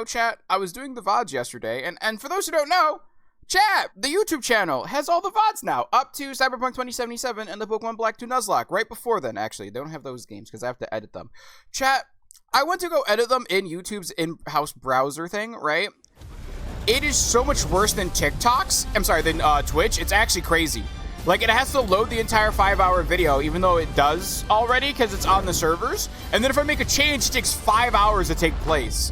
know, chat, I was doing the VODs yesterday, and for those who don't know, chat, the YouTube channel has all the VODs now, up to Cyberpunk 2077 and the Pokemon Black 2 Nuzlocke. Right before then, actually. They don't have those games because I have to edit them. Chat, I went to go edit them in YouTube's in-house browser thing, right? It is so much worse than TikTok's. I'm sorry, than Twitch. It's actually crazy. Like, it has to load the entire 5-hour video, even though it does already, because it's on the servers. And then if I make a change, it takes 5 hours to take place.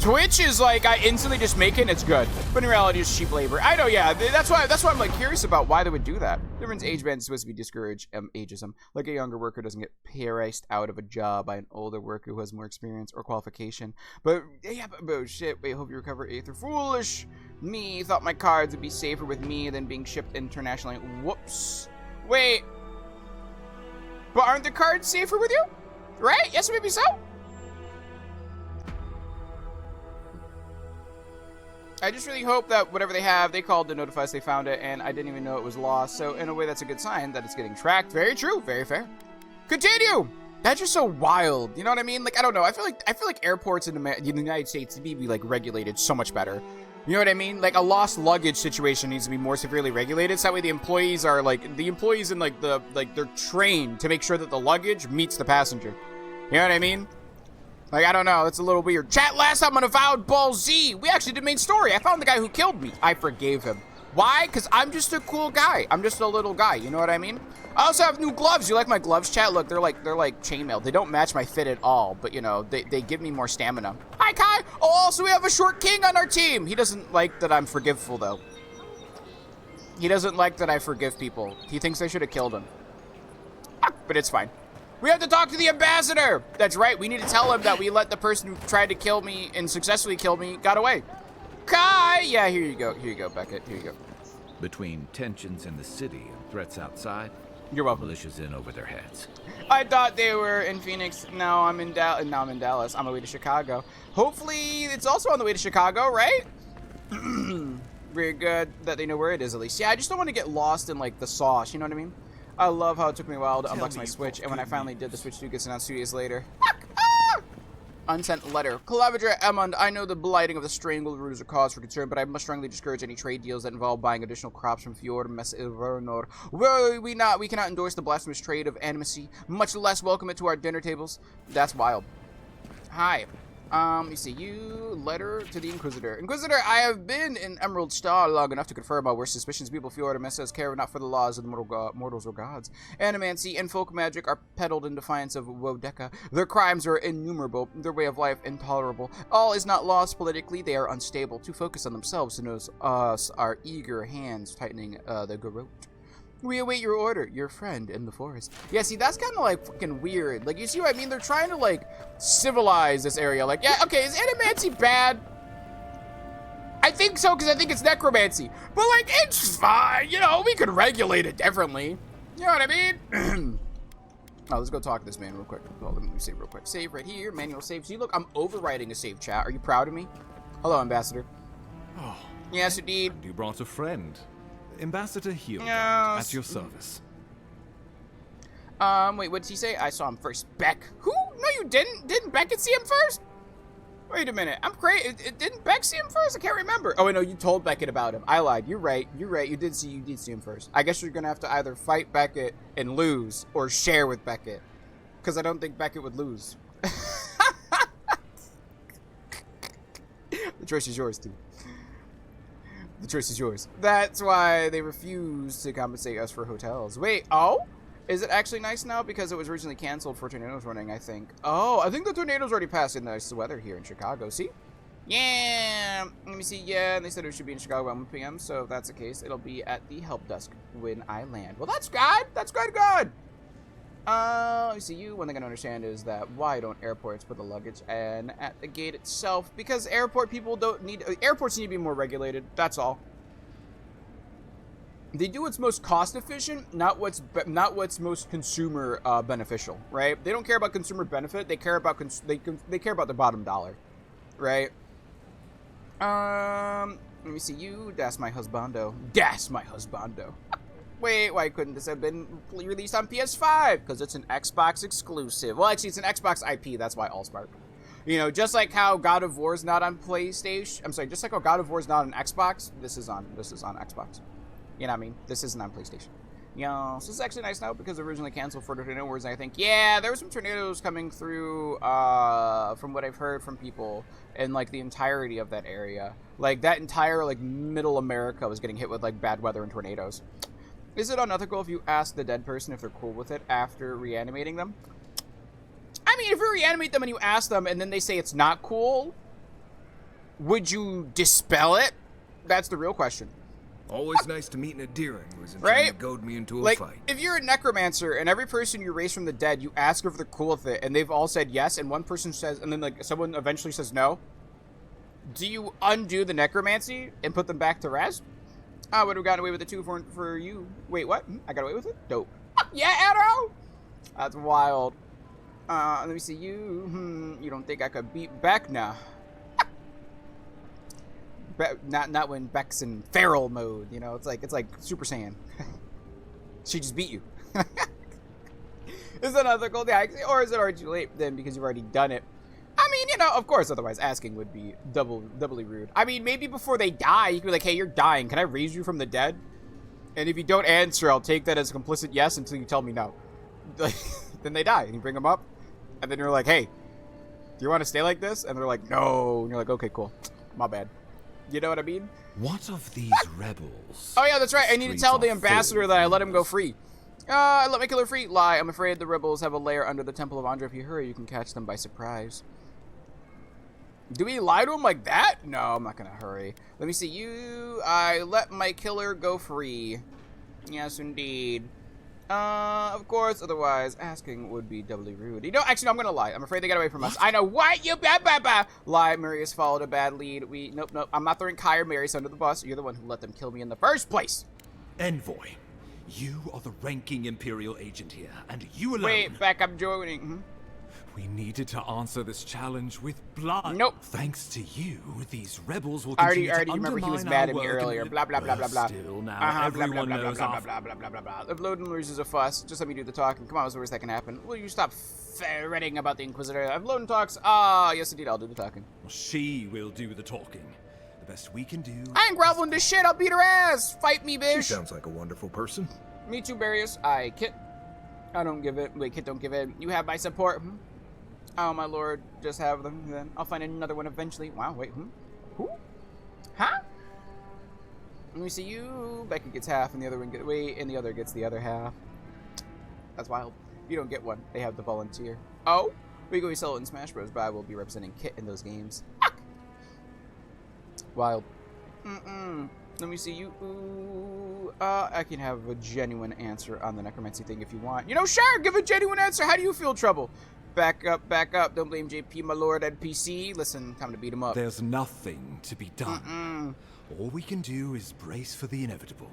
Twitch is like, I instantly just make it and it's good. But in reality, it's cheap labor. I know, yeah, that's why I'm like curious about why they would do that. Different age band is supposed to be discourage ageism. Like a younger worker doesn't get priced out of a job by an older worker who has more experience or qualification. But, yeah, but shit, wait, hope you recover, Aether. Foolish me thought my cards would be safer with me than being shipped internationally. Whoops. Wait. But aren't the cards safer with you? Right? Yes, maybe so. I just really hope that whatever they have, they called to notify us they found it, and I didn't even know it was lost. So in a way, that's a good sign that it's getting tracked. Very true. Very fair. Continue. That's just so wild. You know what I mean? Like, I don't know. I feel like airports in the United States need to be like regulated so much better. You know what I mean? Like, a lost luggage situation needs to be more severely regulated. So that way the employees are like, they're trained to make sure that the luggage meets the passenger. You know what I mean? Like, I don't know. That's a little weird. Chat, last time on Avowed Ball Z, we actually did main story. I found the guy who killed me. I forgave him. Why? Because I'm just a cool guy. I'm just a little guy. You know what I mean? I also have new gloves. You like my gloves, chat? Look, they're like chainmail. They don't match my fit at all, but you know, they give me more stamina. Hi, Kai. Oh, also we have a short king on our team. He doesn't like that I'm forgiveful, though. He doesn't like that I forgive people. He thinks I should have killed him. But it's fine. We have to talk to the ambassador. That's right. We need to tell him that we let the person who tried to kill me and successfully killed me got away. Kai! Yeah, here you go. Here you go, Beckett. Here you go. Between tensions in the city and threats outside, you're welcome. Militia's in over their heads. I thought they were in Phoenix. Now I'm in Dallas. Now I'm in Dallas. On my way to Chicago. Hopefully, it's also on the way to Chicago, right? Very good that they know where it is, at least. Yeah, I just don't want to get lost in, like, the sauce. You know what I mean? I love how it took me a while to unbox my Switch, and when I finally did, the Switch 2 gets announced 2 days later. Unsent letter. Clavadra Emond, I know the blighting of the strangled root is a cause for concern, but I must strongly discourage any trade deals that involve buying additional crops from Fjord Mess Ilvernor. We cannot endorse the blasphemous trade of animacy, much less welcome it to our dinner tables. That's wild. Hi. You see, letter to the Inquisitor. Inquisitor, I have been in Emerald Star long enough to confirm our worst suspicions. People feel Artemis care not for the laws of the mortals or gods. Animancy and folk magic are peddled in defiance of Wodeka. Their crimes are innumerable, their way of life intolerable. All is not lost politically, they are unstable. Too focused on themselves to notice us, our eager hands tightening the garrote. We await your order, your friend in the forest. Yeah, see, that's kind of like fucking weird. Like, you see what I mean? They're trying to, like, civilize this area. Like, yeah, okay, is animancy bad? I think so, because I think it's necromancy. But, like, it's fine. You know, we could regulate it differently. You know what I mean? Oh, let's go talk to this man real quick. Hold on, let me save real quick. Save right here, manual save. See, look, I'm overwriting a save, chat. Are you proud of me? Hello, Ambassador. Oh. Yes, indeed. You brought a friend. Ambassador Heal, yes. at your service. Wait, what did he say? I saw him first. Beck. Who? No, you didn't. Didn't Beckett see him first? Wait a minute. I'm crazy. Didn't Beck see him first? I can't remember. Oh, wait, no, you told Beckett about him. I lied. You're right. You're right. You did see him first. I guess you're going to have to either fight Beckett and lose or share with Beckett. Because I don't think Beckett would lose. The choice is yours, dude. The choice is yours. That's why they refuse to compensate us for hotels. Wait, oh? Is it actually nice now? Because it was originally canceled for tornadoes running, I think. Oh, I think the tornadoes already passed in nice weather here in Chicago. See? Yeah. Let me see. Yeah, and they said it should be in Chicago at 1 p.m. So if that's the case, it'll be at the help desk when I land. Well, that's good. That's good. Let me see. One thing I don't understand is that why don't airports put the luggage and at the gate itself? Because airports need to be more regulated. That's all. They do what's most cost efficient, not what's most consumer beneficial, right? They don't care about consumer benefit. They care about they care about the bottom dollar, right? Let me see. Das my husbando. Wait, why couldn't this have been released on PS5? Because it's an Xbox exclusive. Well, actually, it's an Xbox IP. That's why Allspark. You know, just like how God of War's not on PlayStation. I'm sorry, just like how God of War's not on Xbox. This is on Xbox. You know what I mean? This isn't on PlayStation. Yeah, so this is actually nice now because originally canceled for tornado wars. I think, yeah, there were some tornadoes coming through, from what I've heard from people in like the entirety of that area. Like that entire like middle America was getting hit with like bad weather and tornadoes. Is it unethical if you ask the dead person if they're cool with it after reanimating them? I mean, if you reanimate them and you ask them and then they say it's not cool, would you dispel it? That's the real question. Always nice to meet an adherent who isn't Right? trying to goad me into a Like, fight. if you're a necromancer and every person you raise from the dead, you ask if they're cool with it, and they've all said yes, and one person says, and then like someone eventually says no, do you undo the necromancy and put them back to rest? I would have gotten away with it too for you. Wait, what? I got away with it? Dope. Yeah, Arrow! That's wild. Let me see you. You don't think I could beat Beck? Nah. Not when Beck's in feral mode, you know. It's like Super Saiyan. She just beat you. Is that ethical? Yeah, or is it already too late then because you've already done it? I mean, you know, of course. Otherwise, asking would be doubly rude. I mean, maybe before they die, you could be like, "Hey, you're dying. Can I raise you from the dead?" And if you don't answer, I'll take that as a complicit yes until you tell me no. Then they die, and you bring them up, and then you're like, "Hey, do you want to stay like this?" And they're like, "No." And you're like, "Okay, cool. My bad." You know what I mean? What of these rebels? Oh, yeah, that's right. I need to Streets tell are the full ambassador of that I let him go rumors. free. I let my killer free. Lie. I'm afraid the rebels have a lair under the Temple of Andra. If you hurry, you can catch them by surprise. Do we lie to him like that? No, I'm not going to hurry. Let me see. I let my killer go free. Yes, indeed. Of course, otherwise, asking would be doubly rude. You know, actually, no, I'm gonna lie. I'm afraid they got away from us. I know. What? You lie. Mary has followed a bad lead. Nope. I'm not throwing Kai or Marius under the bus. You're the one who let them kill me in the first place. Envoy, you are the ranking Imperial agent here, and you alone. Wait, back. I'm joining. We needed to answer this challenge with blood. Nope. Thanks to you, these rebels will I continue already to remember he was undermine mad our at me work and earlier. live- Blah, blah, blah, blah, blah. Still, now Blah, blah, everyone blah, knows blah, our blah, blah, blah, blah, blah, blah. If Loden loses a fuss, just let me do the talking. Come on, what's the worst that can happen? Will you stop fretting about the Inquisitor? If Loden talks, yes indeed, I'll do the talking. She will do the talking. The best we can do. I ain't groveling this shit. I'll beat her ass. Fight me, She bitch. sounds like a wonderful person. Me too, Barrius. Kit. I don't give it. Wait, Kit don't give it. You have my support. Oh, my lord. Just have them. Then I'll find another one eventually. Wow, wait. Who? Huh? Let me see you. Becky gets half, and the other one gets. Wait, and the other gets the other half. That's wild. You don't get one. They have the volunteer. Oh? We go sell it in Smash Bros, but I will be representing Kit in those games. Wild. Let me see you. I can have a genuine answer on the necromancy thing if you want. You know, sure, give a genuine answer. How do you feel, Trouble? Back up. Don't blame JP, my lord, at PC. Listen, time to beat him up. There's nothing to be done. All we can do is brace for the inevitable.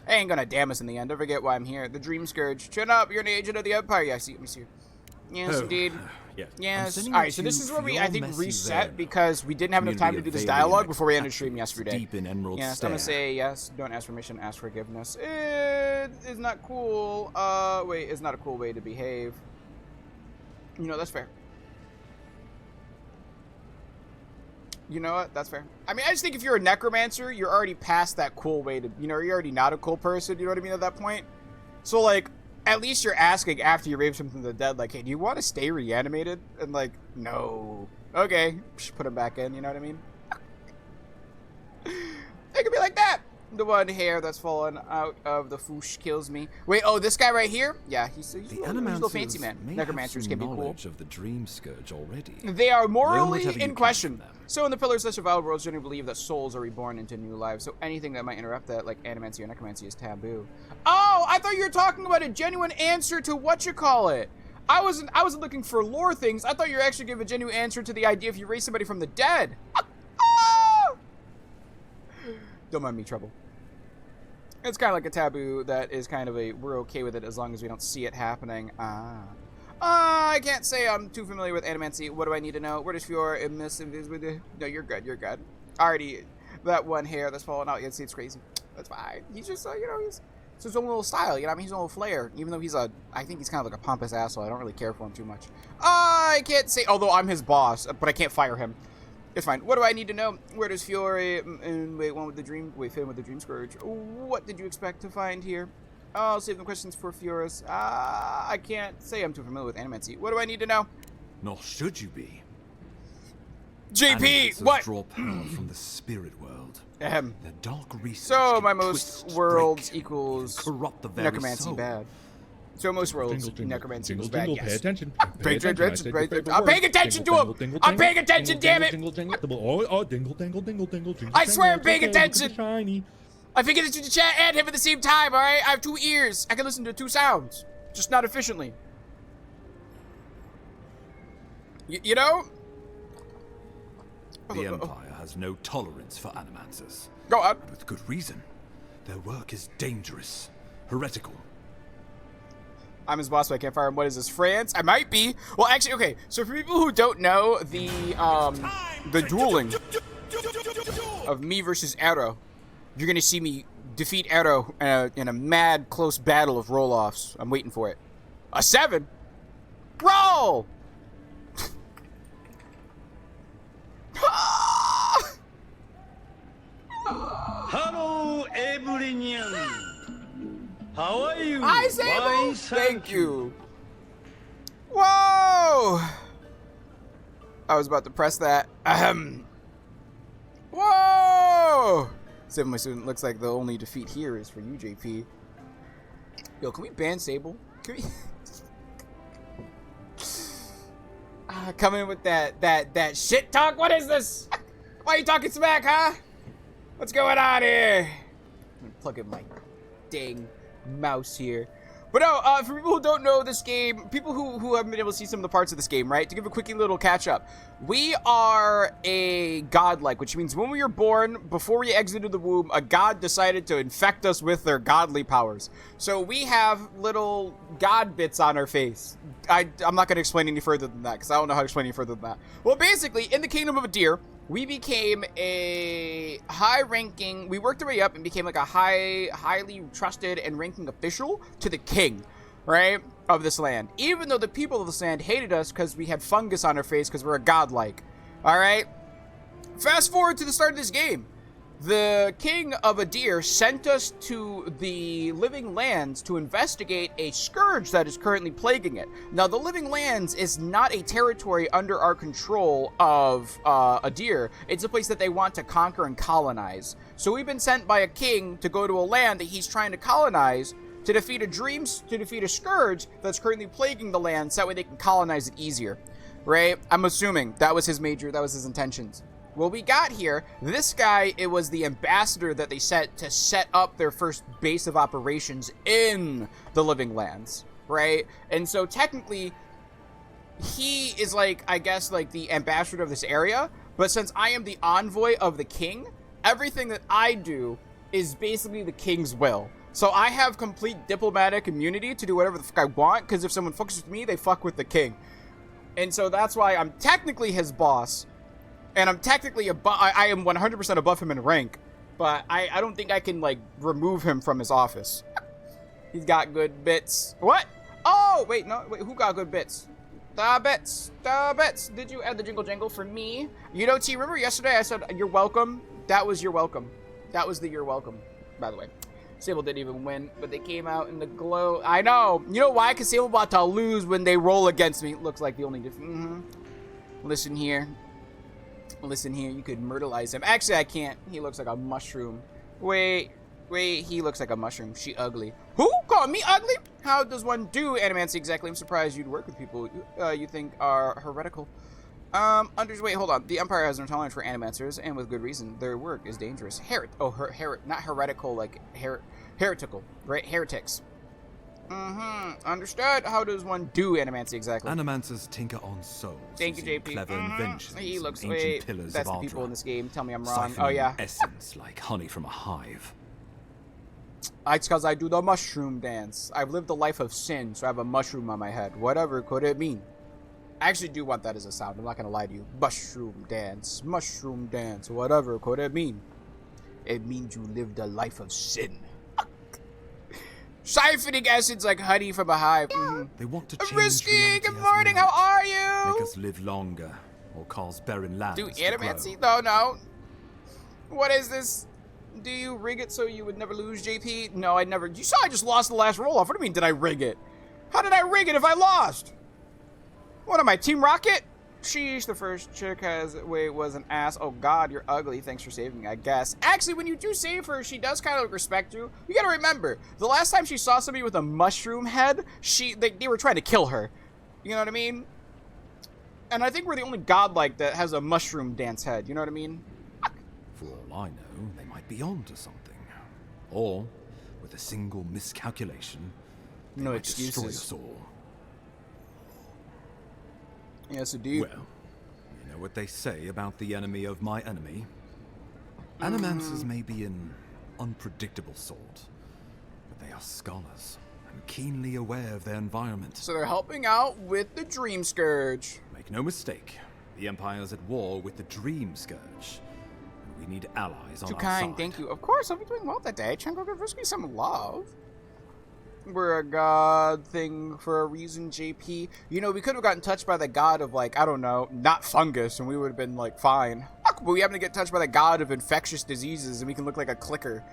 They ain't gonna damn us in the end. Don't forget why I'm here. The Dream Scourge. Chin up, you're an agent of the Empire. Yeah, let me see. Yes, Oh, indeed. Yes. Yes. I'm sending Alright, it so to this you is where for we, I your think, messy reset vein. because we didn't have enough time to do this Community of dialogue Valiant before we ended the stream Captives yesterday. Deep in Emerald Yes, I'm gonna Stare. say yes. Don't ask permission, ask forgiveness. It is not cool. Wait, it's not a cool way to behave. You know, that's fair. You know what? That's fair. I mean, I just think if you're a necromancer, you're already past that cool way to, you know, you're already not a cool person, you know what I mean, at that point? So, like, at least you're asking after you raise him from the dead, like, hey, do you want to stay reanimated? And, like, no. Okay. Put him back in, you know what I mean? It could be like that. The one hair that's fallen out of the foosh kills me. Wait, oh, this guy right here? Yeah, he's a little fancy man. Necromancers can be cool. Knowledge of the Dream Scourge already. They are morally tell you in come question. from them. So in the Pillars of Avowed worlds, generally believe that souls are reborn into new lives. So anything that might interrupt that, like animancy or necromancy, is taboo. Oh, I thought you were talking about a genuine answer to whatchamacallit. I wasn't looking for lore things. I thought you were actually giving a genuine answer to the idea if you raise somebody from the dead. Don't mind me, Trouble. It's kind of like a taboo that is kind of a, we're okay with it as long as we don't see it happening. I can't say I'm too familiar with animancy. What do I need to know? Where does Fiora No, you're good, you're good. Already, that one hair that's falling out, you can see it's crazy. That's fine. He's just, you know, It's his own little style, you know what I mean? His own little flair. Even though I think he's kind of like a pompous asshole. I don't really care for him too much. I can't say, although I'm his boss, but I can't fire him. It's fine. What do I need to know? Where does Fiore, wait, fit in with the Dream Scourge? What did you expect to find here? I'll save the questions for Fioris. I can't say I'm too familiar with Animancy. What do I need to know? Nor should you be. JP, Animancers what? draw power from the spirit world. Their dark research So can my most twist, worlds break, equals corrupt the very necromancy soul. bad. So most worlds necromancy equals bad. Pay Yes. attention. Pay attention. I'm paying attention to him. I'm paying attention. Damn it! Oh, dingle, dingle, dingle, dingle, dingle. I swear I'm paying okay, look at the attention. Shiny. I pay attention to chat and him at the same time. All right. I have 2 ears. I can listen to 2 sounds, just not efficiently. You know? The Empire has no tolerance for animancers. Go on. With good reason. Their work is dangerous, heretical. I'm his boss, but I can't fire him. What is this, France? I might be. Well, actually, okay. So for people who don't know, the dueling of me versus Arrow, you're gonna see me defeat Arrow in a mad close battle of roll-offs. I'm waiting for it. A 7. Roll. Hello, everyone. How are you? Hi, Sable. Fine, Thank you. Whoa! I was about to press that. Ahem. Whoa! Sable, my student, looks like the only defeat here is for you, JP. Yo, can we ban Sable? Can we? Come in with that shit talk. What is this? Why are you talking smack, huh? What's going on here? I'm gonna plug in my dang mouse here. But no, for people who don't know this game, people who haven't been able to see some of the parts of this game, right? To give a quickie little catch up, we are a godlike, which means when we were born, before we exited the womb, a god decided to infect us with their godly powers. So we have little god bits on our face. I'm not going to explain any further than that, because I don't know how to explain any further than that. Well, basically, in the Kingdom of Adir, we became a high-ranking, we worked our way up and became like a highly trusted and ranking official to the king, right, of this land. Even though the people of this land hated us because we had fungus on our face because we're a godlike, all right? Fast forward to the start of this game. The king of Adir sent us to the Living Lands to investigate a scourge that is currently plaguing it. Now, the Living Lands is not a territory under our control of Adir. It's a place that they want to conquer and colonize. So we've been sent by a king to go to a land that he's trying to colonize to defeat a scourge that's currently plaguing the land, so that way they can colonize it easier, right? I'm assuming that was his intentions. Well, we got here, this guy, it was the ambassador that they sent to set up their first base of operations in the Living Lands, right? And so technically, he is like, I guess, like the ambassador of this area, but since I am the envoy of the king, everything that I do is basically the king's will. So I have complete diplomatic immunity to do whatever the fuck I want, because if someone fucks with me, they fuck with the king. And so that's why I'm technically his boss. And I'm technically I am 100% above him in rank, but I don't think I can, like, remove him from his office. He's got good bits. What? Oh, wait, no, wait, who got good bits? The bits. Did you add the jingle jangle for me? You know, T, remember yesterday I said, you're welcome? That was your welcome. That was the you're welcome, by the way. Sable didn't even win, but they came out in the glow. I know. You know why? Because Sable about to lose when they roll against me. Looks like the only difference. Listen here. Listen here, you could myrtleize him. Actually, I can't. He looks like a mushroom. Wait, he looks like a mushroom. She ugly. Who? Call me ugly? How does one do animancy exactly? I'm surprised you'd work with people you think are heretical. Wait, hold on. The Empire has no tolerance for animancers, and with good reason. Their work is dangerous. Not heretical, like heretical, right? Heretics. Understood. How does one do animancy exactly? Animancers tinker on souls. Thank you, using JP. Clever inventions. He looks. and ancient Wait, pillars that's of the people Ardra, in this game. Tell me I'm wrong. siphoning Oh yeah. essence like honey from a hive. It's because I do the mushroom dance. I've lived a life of sin, so I have a mushroom on my head. Whatever could it mean? I actually do want that as a sound. I'm not gonna lie to you. Mushroom dance. Whatever could it mean? It means you lived a life of sin. Siphoning essence like honey from a hive. They want to change Risky, reality good as morning, we know how it. are you? Make us live longer, or cause barren lands Do to grow. adamancy? No. What is this? Do you rig it so you would never lose, JP? No, I never. You saw I just lost the last roll off. What do you mean, did I rig it? How did I rig it if I lost? What am I, Team Rocket? Sheesh, the first chick was an ass. Oh god, you're ugly. Thanks for saving me, I guess. Actually, when you do save her, she does kind of respect you. You gotta remember, the last time she saw somebody with a mushroom head, they were trying to kill her. You know what I mean? And I think we're the only godlike that has a mushroom dance head. You know what I mean? For all I know, they might be onto something. Or, with a single miscalculation, they No might destroy excuses. us all. Yes, indeed. Well, you know what they say about the enemy of my enemy? Animancers may be an unpredictable sort, but they are scholars and keenly aware of their environment. So they're helping out with the Dream Scourge. Make no mistake, the Empire's at war with the Dream Scourge, and we need allies on Too our kind, side. thank you. Of course, I'll be doing well that day. Chungo, give Risky some love. We're a god thing for a reason, JP. You know, we could have gotten touched by the god of, like, I don't know, not fungus, and we would have been, like, fine. But we happen to get touched by the god of infectious diseases, and we can look like a clicker.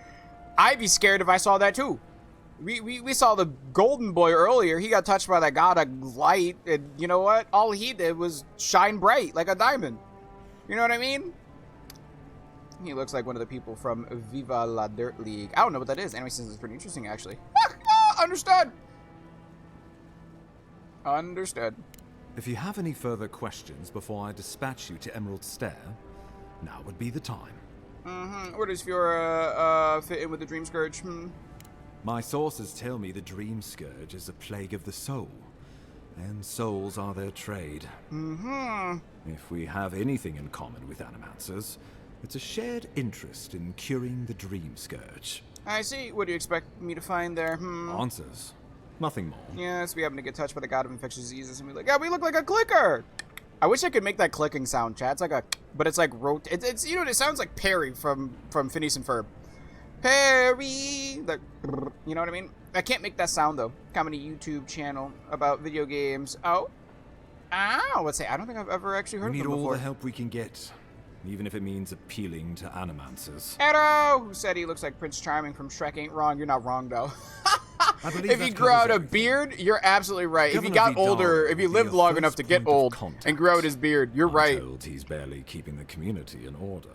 I'd be scared if I saw that, too. We saw the golden boy earlier. He got touched by that god of light, and you know what? All he did was shine bright like a diamond. You know what I mean? He looks like one of the people from Viva la Dirt League. I don't know what that is. Anyway, since it's pretty interesting, actually. Understood. Understood. If you have any further questions before I dispatch you to Emerald Stair, now would be the time. Where does Fiora fit in with the Dream Scourge? My sources tell me the Dream Scourge is a plague of the soul, and souls are their trade. If we have anything in common with Animancers, it's a shared interest in curing the Dream Scourge. I see. What do you expect me to find there? Answers. Nothing more. Yes, we happen to get touched by the god of infectious diseases, and yeah, we look like a clicker. I wish I could make that clicking sound, chat. It's like a, but it's like it's you know, it sounds like Perry from Phineas and Ferb. Perry, like, you know what I mean? I can't make that sound though. Comedy YouTube channel about video games. Oh, let's say I don't think I've ever actually heard We of need them all before. the help we can get, even if it means appealing to Animancers. Edo, who said he looks like Prince Charming from Shrek, ain't wrong. You're not wrong though. I believe If that you grew covers out a everything. beard, you're absolutely right. If you Governor got older, Vidal if you will be lived your long first enough to get point of old contact. and grow out his beard, you're I'm right. told he's barely keeping the community in order.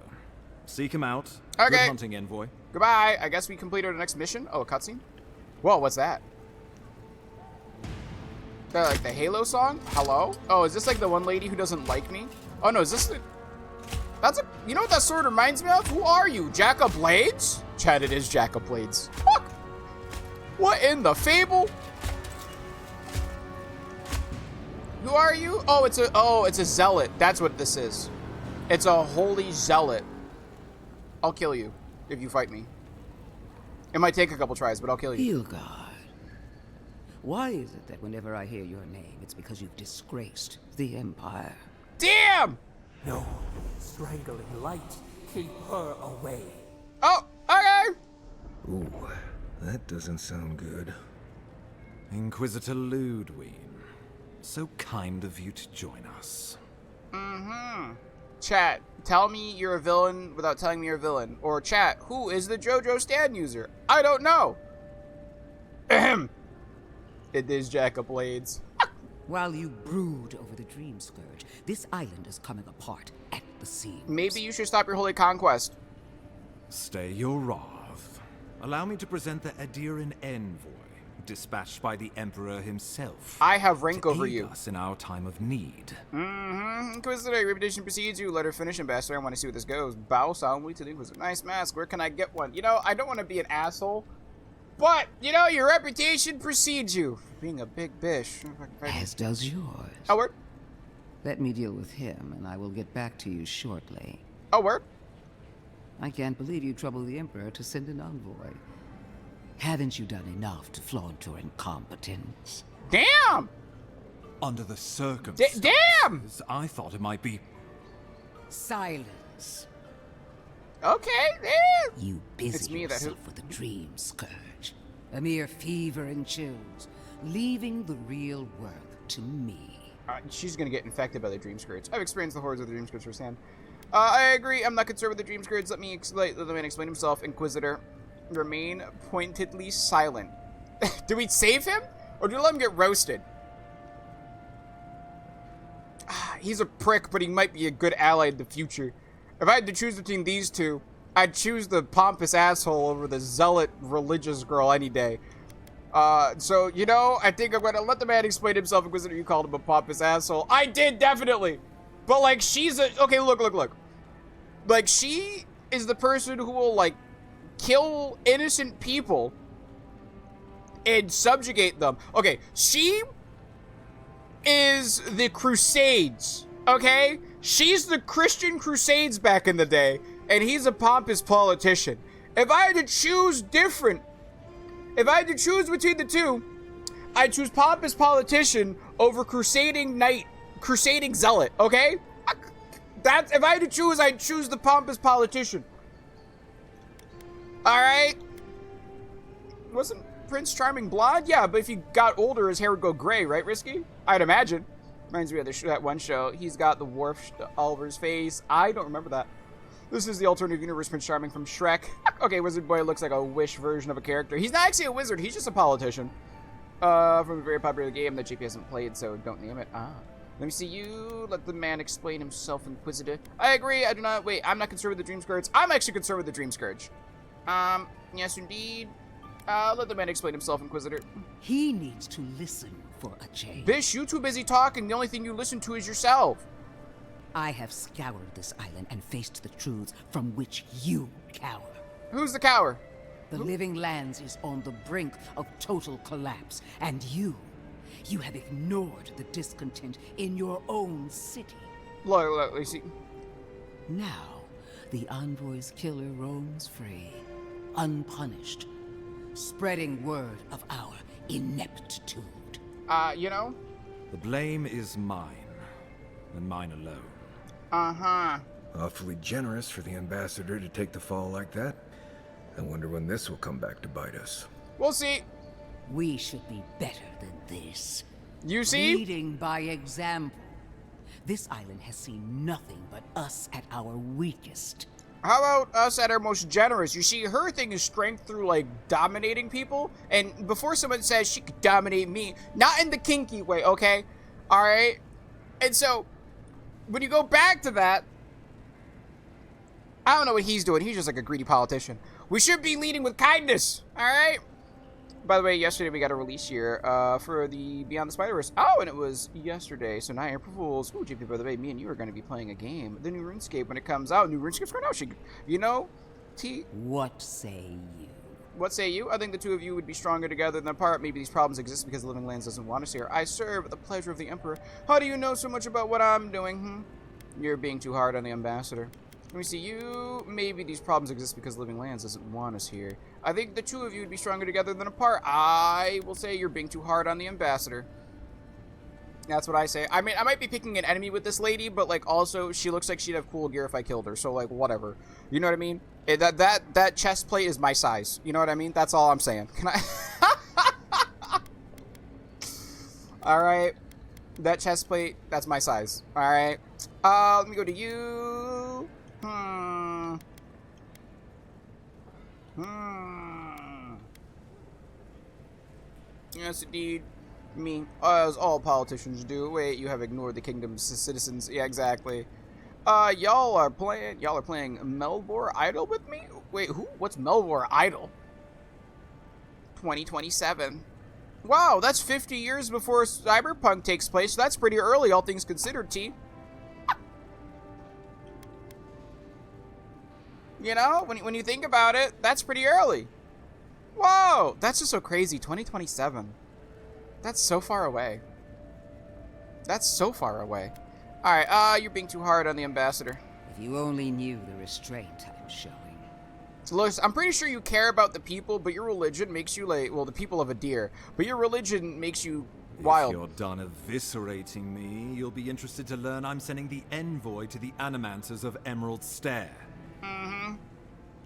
Seek him out. Okay. Good hunting, envoy. Goodbye. I guess we completed our next mission. Oh, a cutscene? Whoa, what's that? Like the Halo song? Hello? Oh, is this like the one lady who doesn't like me? Oh no, is this the... That's a... You know what that sword reminds me of? Who are you? Jack of Blades? Chad, it is Jack of Blades. Fuck! What in the fable? Who are you? Oh, it's a zealot. That's what this is. It's a holy zealot. I'll kill you if you fight me. It might take a couple tries, but I'll kill you. Hilgard. Why is it that whenever I hear your name, it's because you've disgraced the Empire? Damn! No, strangling light. Keep her away. Oh, okay. Ooh, that doesn't sound good. Inquisitor Ludwig. So kind of you to join us. Chat, tell me you're a villain without telling me you're a villain. Or chat, who is the JoJo stand user? I don't know. Ahem. It is Jack of Blades. While you brood over the Dream Scourge, this island is coming apart at the seams. Maybe you should stop your holy conquest. Stay your wrath. Allow me to present the Adiran envoy, dispatched by the Emperor himself. I have rank to over aid you. us in our time of need. Inquisitor, your reputation precedes you. Let her finish, Ambassador. I want to see where this goes. Bow solemnly to the Inquisitor. Nice mask. Where can I get one? You know, I don't want to be an asshole, but, you know, your reputation precedes you. Being a big bish. As does yours. Oh, word? Let me deal with him, and I will get back to you shortly. Oh, word? I can't believe you troubled the Emperor to send an envoy. Haven't you done enough to flaunt your incompetence? Damn! Under the circumstances, Damn! I thought it might be... Silence. Okay, damn. You busy It's me that yourself with the Dream Scourge. A mere fever and chills, leaving the real work to me. She's gonna get infected by the dream scourge. I've experienced the horrors of the dream scourge firsthand. I agree. I'm not concerned with the dream scourge. Let the man explain himself. Inquisitor, remain pointedly silent. Do we save him, or do we let him get roasted? He's a prick, but he might be a good ally in the future. If I had to choose between these two, I'd choose the pompous asshole over the zealot religious girl any day. So, you know, I think I'm gonna let the man explain himself. Inquisitor, you called him a pompous asshole. I did, definitely. But, like, she's a... Okay, look. Like, she is the person who will, like, kill innocent people and subjugate them. Okay, she is the Crusades, okay? She's the Christian Crusades back in the day, and he's a pompous politician. If I had to choose between the two, I'd choose pompous politician over crusading zealot, okay? If I had to choose, I'd choose the pompous politician. Alright? Wasn't Prince Charming blonde? Yeah, but if he got older, his hair would go gray, right, Risky? I'd imagine. Reminds me of that one show. He's got the Worf Oliver's face. I don't remember that. This is the alternative universe Prince Charming from Shrek. Okay, Wizard Boy looks like a Wish version of a character. He's not actually a wizard. He's just a politician. From a very popular game that JP hasn't played, so don't name it. Let me see you. Let the man explain himself, Inquisitor. I agree. I do not... Wait, I'm not concerned with the Dream Scourge. I'm actually concerned with the Dream Scourge. Yes, indeed. Let the man explain himself, Inquisitor. He needs to listen for a change. Bish, you too busy talking. The only thing you listen to is yourself. I have scoured this island and faced the truths from which you cower. Who's the cower? The Living Lands is on the brink of total collapse, and you have ignored the discontent in your own city. Look, Lacey. Now, the Envoy's killer roams free, unpunished, spreading word of our ineptitude. You know? The blame is mine, and mine alone. Uh-huh. Awfully generous for the ambassador to take the fall like that. I wonder when this will come back to bite us. We'll see. We should be better than this. You see? Leading by example. This island has seen nothing but us at our weakest. How about us at our most generous? You see, her thing is strength through, like, dominating people. And before someone says she could dominate me, not in the kinky way, okay? Alright? And so, when you go back to that, I don't know what he's doing. He's just like a greedy politician. We should be leading with kindness, alright? By the way, yesterday we got a release here for the Beyond the Spider-Verse. Oh, and it was yesterday, so not April Fools. Ooh, JP, by the way, me and you are going to be playing a game. The new RuneScape, when it comes out. New RuneScape's coming out. You know, T. What say you? What say you? I think the two of you would be stronger together than apart. Maybe these problems exist because the Living Lands doesn't want us here. I serve at the pleasure of the Emperor. How do you know so much about what I'm doing? You're being too hard on the ambassador. Let me see you. Maybe these problems exist because Living Lands doesn't want us here. I think the two of you would be stronger together than apart. I will say you're being too hard on the ambassador. That's what I say. I mean, I might be picking an enemy with this lady, but, like, also, she looks like she'd have cool gear if I killed her. So, like, whatever. You know what I mean? That chest plate is my size. You know what I mean? That's all I'm saying. Can I... Alright. That chest plate, that's my size. Alright. Let me go to you. Yes, indeed. Me, as all politicians do. Wait, you have ignored the kingdom's citizens. Yeah, exactly. Y'all are playing Melvor Idol with me? Wait, who? What's Melvor Idol? 2027. Wow, that's 50 years before Cyberpunk takes place. So that's pretty early, all things considered, T. You know, when you think about it, that's pretty early. Whoa, that's just so crazy. 2027. That's so far away. That's so far away. Alright, you're being too hard on the ambassador. If you only knew the restraint I'm showing. Look, I'm pretty sure you care about the people, but your religion makes you like, well, the people of Adir, but your religion makes you wild. If you're done eviscerating me, you'll be interested to learn I'm sending the envoy to the animancers of Emerald Stair.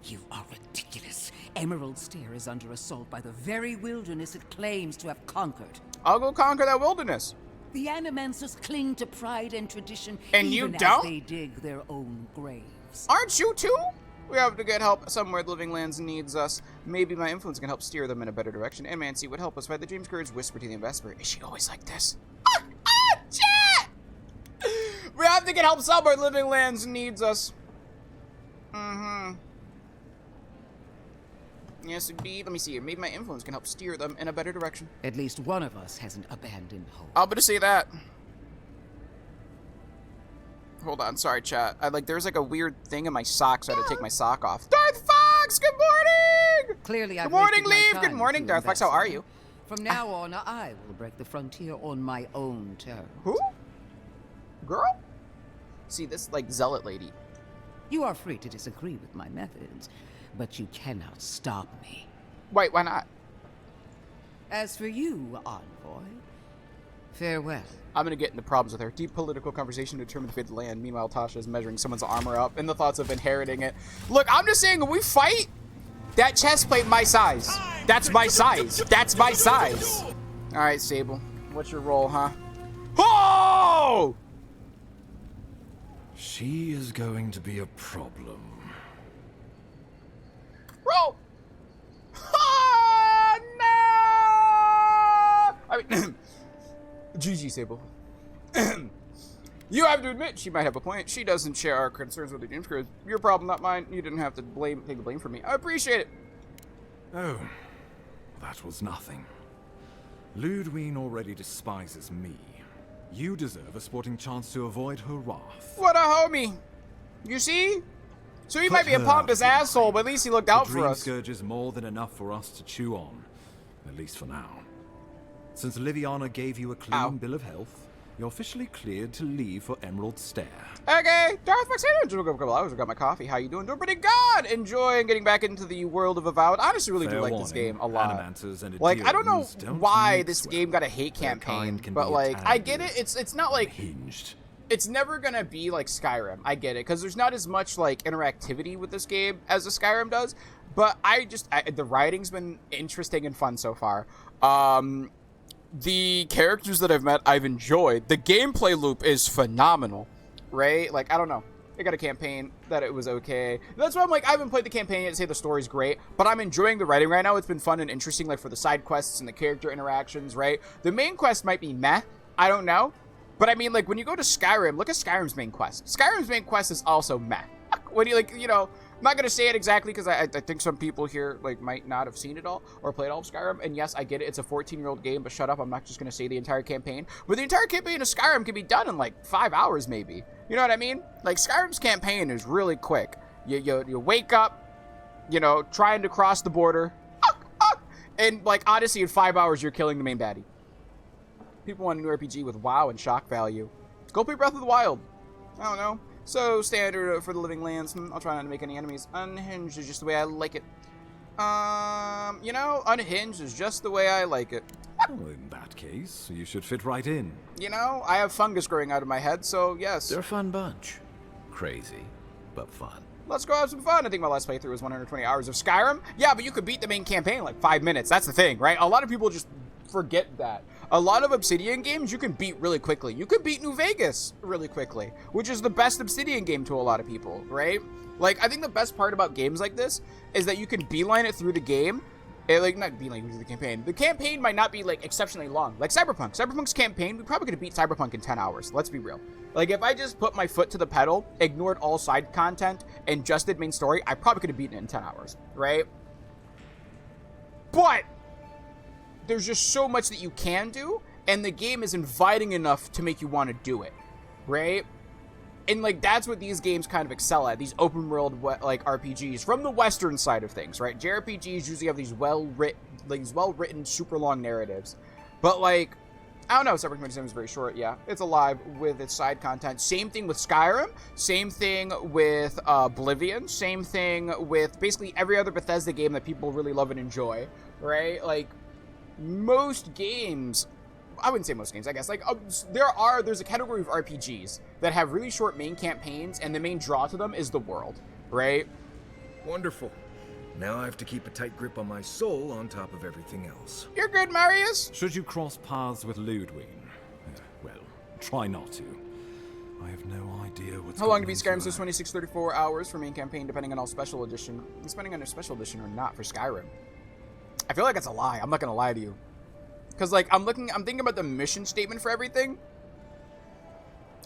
You are ridiculous. Emerald Stair is under assault by the very wilderness it claims to have conquered. I'll go conquer that wilderness. The Animancers cling to pride and tradition, And you even don't? as they dig their own graves. Aren't you too? We have to get help somewhere the Living Lands needs us. Maybe my influence can help steer them in a better direction. And Mancy would help us fight the Dream Scourge. Whisper to the Ambassador. Is she always like this? Chat! We have to get help somewhere Living Lands needs us. Yes, indeed. Let me see here. Maybe my influence can help steer them in a better direction. At least one of us hasn't abandoned hope. I'm gonna say that. Hold on, sorry, chat. There's like a weird thing in my sock, so I had to take my sock off. Darth Fox, good morning! Clearly, I've Good morning, wasted my Leave. time Good morning, with you, Darth Fox. How are Ambassador. you? From now on, I will break the frontier on my own terms. Who? Girl? See, this like zealot lady. You are free to disagree with my methods, but you cannot stop me. Wait, why not? As for you, Envoy, farewell. I'm gonna get into problems with her. Deep political conversation to determine the fate of the land. Meanwhile, Tasha is measuring someone's armor up in the thoughts of inheriting it. Look, I'm just saying, when we fight, that chest plate my size. That's my size. That's my size. All right, Sable. What's your role, huh? Oh! She is going to be a problem. Roll! Oh, no! I mean, GG, Sable. You have to admit, she might have a point. She doesn't share our concerns with the Dream Scourge. Your problem, not mine. You didn't have to take the blame for me. I appreciate it. Oh, that was nothing. Ludwine already despises me. You deserve a sporting chance to avoid her wrath. What a homie. You see? So he might be a pompous asshole, but at least he looked out The for Dream us. Scourge is more than enough for us to chew on. At least for now. Since Liviana gave you a clean Ow. bill of health, you're officially cleared to leave for Emerald Stair. Okay, Darth Fox, I took a couple hours. I got my coffee. How you doing? Doing pretty good. Enjoying getting back into the world of Avowed. I honestly really Fair do like this warning, game a lot. Animancers and Like, I don't know Adherents don't why mix this well. game got a hate Their campaign, kind can but be a like, tad I get it. It's not like hinged. it's never gonna be like Skyrim. I get it, because there's not as much like interactivity with this game as a Skyrim does. But the writing's been interesting and fun so far. The characters that I've met, I've enjoyed. The gameplay loop is phenomenal, right? Like, I don't know. It got a campaign that it was okay. That's why I'm like, I haven't played the campaign yet to say the story's great, but I'm enjoying the writing right now. It's been fun and interesting, like for the side quests and the character interactions, right? The main quest might be meh. I don't know. But I mean, like, when you go to Skyrim, look at Skyrim's main quest. Skyrim's main quest is also meh. When you, like, you know, I'm not going to say it exactly because I think some people here, like, might not have seen it all or played all of Skyrim. And yes, I get it. It's a 14-year-old game, but shut up. I'm not just going to say the entire campaign. But the entire campaign of Skyrim can be done in, like, 5 hours, maybe. You know what I mean? Like, Skyrim's campaign is really quick. You wake up, you know, trying to cross the border. And, like, Odyssey, in 5 hours, you're killing the main baddie. People want a new RPG with WoW and shock value. Go play Breath of the Wild. I don't know. So, standard for the Living Lands. I'll try not to make any enemies. Unhinged is just the way I like it. You know, unhinged is just the way I like it. Well, in that case, you should fit right in. You know, I have fungus growing out of my head, so yes. They're a fun bunch. Crazy, but fun. Let's go have some fun. I think my last playthrough was 120 hours of Skyrim. Yeah, but you could beat the main campaign in like 5 minutes. That's the thing, right? A lot of people just forget that. A lot of Obsidian games you can beat really quickly. You can beat New Vegas really quickly, which is the best Obsidian game to a lot of people, right? Like, I think the best part about games like this is that you can beeline it through the game. Like, not beeline through the campaign. The campaign might not be, like, exceptionally long. Like Cyberpunk. Cyberpunk's campaign, we probably could have beat Cyberpunk in 10 hours. Let's be real. Like, if I just put my foot to the pedal, ignored all side content, and just did main story, I probably could have beaten it in 10 hours, right? But there's just so much that you can do, and the game is inviting enough to make you want to do it, right? And, like, that's what these games kind of excel at, these open world, like, RPGs from the Western side of things, right? JRPGs usually have these well-written, super long narratives. But, like, I don't know, Cyberpunk 2077 is very short, yeah. It's alive with its side content. Same thing with Skyrim, same thing with Oblivion, same thing with basically every other Bethesda game that people really love and enjoy, right? Like, most games, I wouldn't say most games, I guess, like, there's a category of RPGs that have really short main campaigns, and the main draw to them is the world, right? Wonderful. Now I have to keep a tight grip on my soul on top of everything else. You're good, Marius. Should you cross paths with Ludwig? Well, try not to. I have no idea what's How long to gotten beat into Skyrim? her. Says 26-34 hours for main campaign, depending on all special edition. Depending on a special edition or not for Skyrim. I feel like that's a lie. I'm not gonna lie to you. Cause like I'm thinking about the mission statement for everything.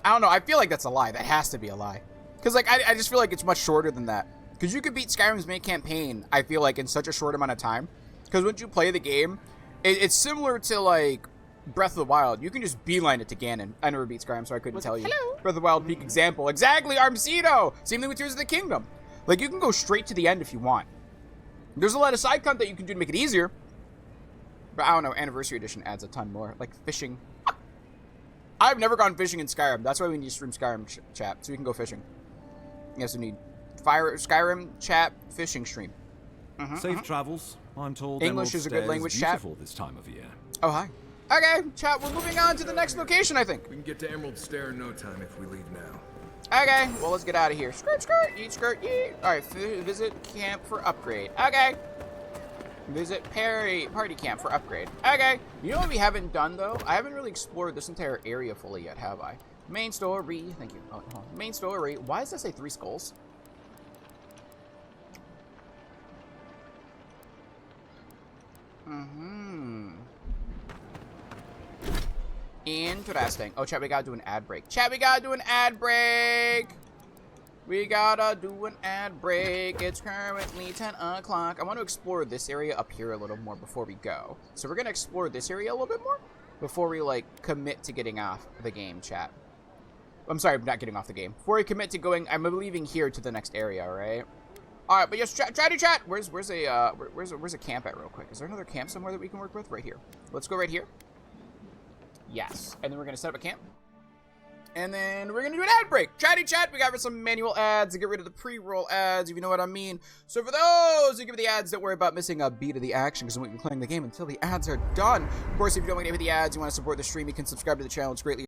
I don't know. I feel like that's a lie. That has to be a lie. Cause like I just feel like it's much shorter than that. Cause you could beat Skyrim's main campaign, I feel like, in such a short amount of time. Cause once you play the game, it's similar to like Breath of the Wild. You can just beeline it to Ganon. I never beat Skyrim, so I couldn't tell you. Hello. Breath of the Wild peak example. Exactly, Armcedo! Same thing with Tears of the Kingdom. Like, you can go straight to the end if you want. There's a lot of side content you can do to make it easier. But I don't know, Anniversary Edition adds a ton more. Like, fishing. I've never gone fishing in Skyrim. That's why we need to stream Skyrim chat, so we can go fishing. Yes, we need Skyrim chat fishing stream. Safe travels. I'm told English is a good language, chat. beautiful this time of year. Oh, hi. Okay, chat, we're moving on to the next location, I think. We can get to Emerald Stair in no time if we leave now. Okay, well, let's get out of here. Skirt, skirt, eat, skirt, eat. All right, visit camp for upgrade. Okay. Visit party camp for upgrade. Okay. You know what we haven't done, though? I haven't really explored this entire area fully yet, have I? Main story. Thank you. Oh, main story. Why does that say 3 skulls? Interesting. Oh, chat, we gotta do an ad break. Chat, we gotta do an ad break. We gotta do an ad break. It's currently 10 o'clock. I want to explore this area up here a little more before we go. So we're gonna explore this area a little bit more before we, like, commit to getting off the game, chat. I'm sorry, not getting off the game. Before we commit to going, I'm leaving here to the next area, all right? All right, but yes, chat. Where's a camp at real quick? Is there another camp somewhere that we can work with? Right here. Let's go right here. Yes, and then we're gonna set up a camp. And then we're gonna do an ad break. Chat, we got some manual ads to get rid of the pre-roll ads, if you know what I mean. So for those who give the ads, don't worry about missing a beat of the action, because we won't be playing the game until the ads are done. Of course, if you don't want to get the ads, you want to support the stream, you can subscribe to the channel. It's greatly